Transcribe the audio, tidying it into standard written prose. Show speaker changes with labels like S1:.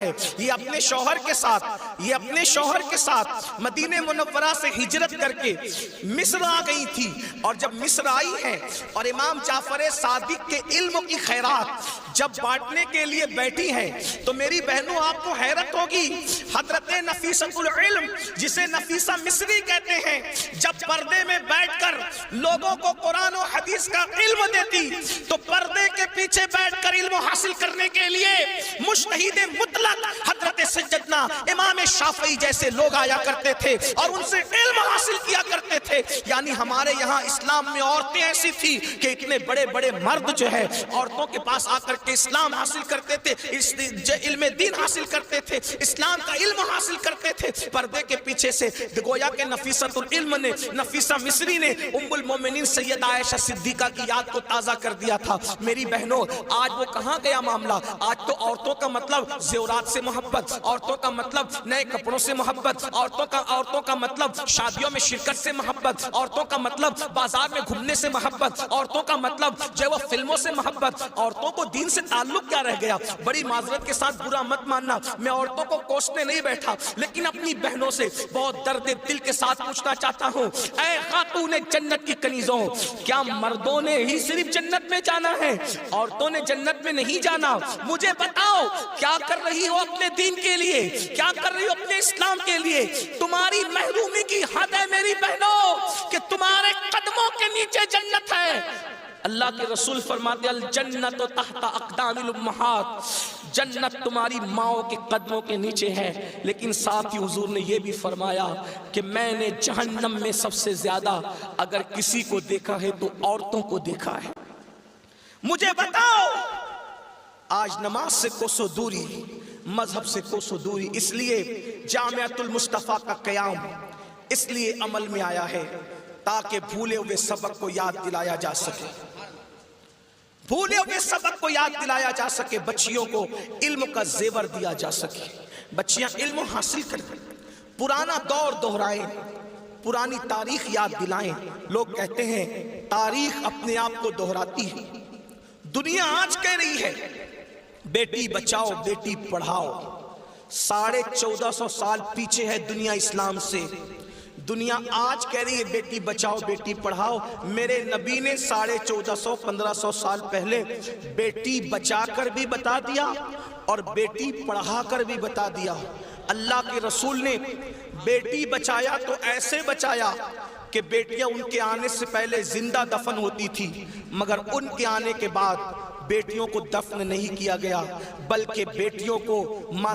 S1: ہے. یہ اپنے شوہر کے ساتھ مدینہ منورہ سے ہجرت کر کے مصر آ گئی تھی. اور جب مصر آئی ہیں اور امام جعفر صادق کے علم کی خیرات جب بانٹنے کے لیے بیٹھی ہیں تو میری بہنوں آپ کو حیرت ہوگی، حضرت نفیسۃ العلم جسے نفیسہ مصری کہتے ہیں، جب پردے میں بیٹھ کر لوگوں کو قرآن و حدیث کا علم دیتی تو پردے کے پیچھے بیٹھ کر علم حاصل کرنے کے لیے مجتہد مطلق حضرت سیدنا امام شافعی جیسے لوگ آیا کرتے تھے اور ان سے علم حاصل کیا کرتے تھے. یعنی ہمارے یہاں اسلام میں عورتیں ایسی تھی کہ اتنے بڑے بڑے مرد جو ہے عورتوں کے پاس آ کر کے اسلام حاصل کرتے تھے، علم دین حاصل کرتے تھے، اسلام کا علم حاصل کرتے تھے. پردے کے پیچھے سے گویا کہ نفیسۃ العلم نے، نفیسہ مصری نے ام المومنین سیدہ عائشہ صدیقہ کی یاد کو تازہ کر دیا تھا. میری بہنوں آج وہ کہاں گیا معاملہ؟ آج تو عورتوں کا مطلب زیورات سے محبت، عورتوں کا مطلب نئے کپڑوں سے محبت، عورتوں کا مطلب شادیوں میں شرکت سے محبت، عورتوں کا مطلب بازار میں گھومنے سے محبت، عورتوں کا مطلب جو وہ فلموں سے محبت. عورتوں کو دین سے تعلق کیا رہ گیا؟ بڑی معذرت کے ساتھ برا مت ماننا، میں عورتوں کو کوسنے نہیں بیٹھا، لیکن اپنی بہنوں سے بہت درد دل کے ساتھ پوچھنا چاہتا ہوں، اے خاتون جنت کی کنیزوں، کیا مردوں نے ہی صرف جنت میں جانا ہے؟ عورتوں نے جنت میں نہیں جانا. مجھے بتاؤ کیا کر رہی ہو اپنے دین کے لیے، کیا کر رہی ہو اپنے اسلام کے لیے؟ تمہاری محرومی کی حد ہے میری بہنوں کہ تمہارے قدموں کے نیچے جنت ہے. اللہ کے رسول فرماتے الجنت تحت اقدام الامہات، جنت تمہاری ماؤں کے قدموں کے نیچے ہے. لیکن ساتھ ہی حضور نے یہ بھی فرمایا کہ میں نے جہنم میں سب سے زیادہ اگر کسی کو دیکھا ہے تو عورتوں کو دیکھا ہے. مجھے بتاؤ آج نماز سے کوسوں دوری، مذہب سے کوسوں دوری، اس لیے جامعۃ المصطفیٰ کا قیام اس لیے عمل میں آیا ہے تاکہ بھولے ہوئے سبق کو یاد دلایا جا سکے، بھولے ہوئے سبق کو یاد دلایا جا سکے، بچیوں کو علم کا زیور دیا جا سکے، بچیاں علم حاصل کریں، پرانا دور دہرائیں، پرانی تاریخ یاد دلائیں. لوگ کہتے ہیں تاریخ اپنے آپ کو دہراتی ہے. دنیا آج کہہ رہی ہے بیٹی بچاؤ بیٹی پڑھاؤ. 1450 سال پیچھے ہے دنیا اسلام سے. دنیا آج کہہ رہی ہے بیٹی بچاؤ بیٹی پڑھاؤ. میرے نبی نے 1450-1500 سال پہلے بیٹی بچا کر بھی بتا دیا اور بیٹی پڑھا کر بھی بتا دیا. اللہ کے رسول نے بیٹی بچایا تو ایسے بچایا کہ بیٹیاں ان کے آنے سے پہلے زندہ دفن ہوتی تھی، مگر ان کے آنے کے بعد بیٹیوں کو دفن نہیں کیا گیا، بلکہ بیٹیوں کو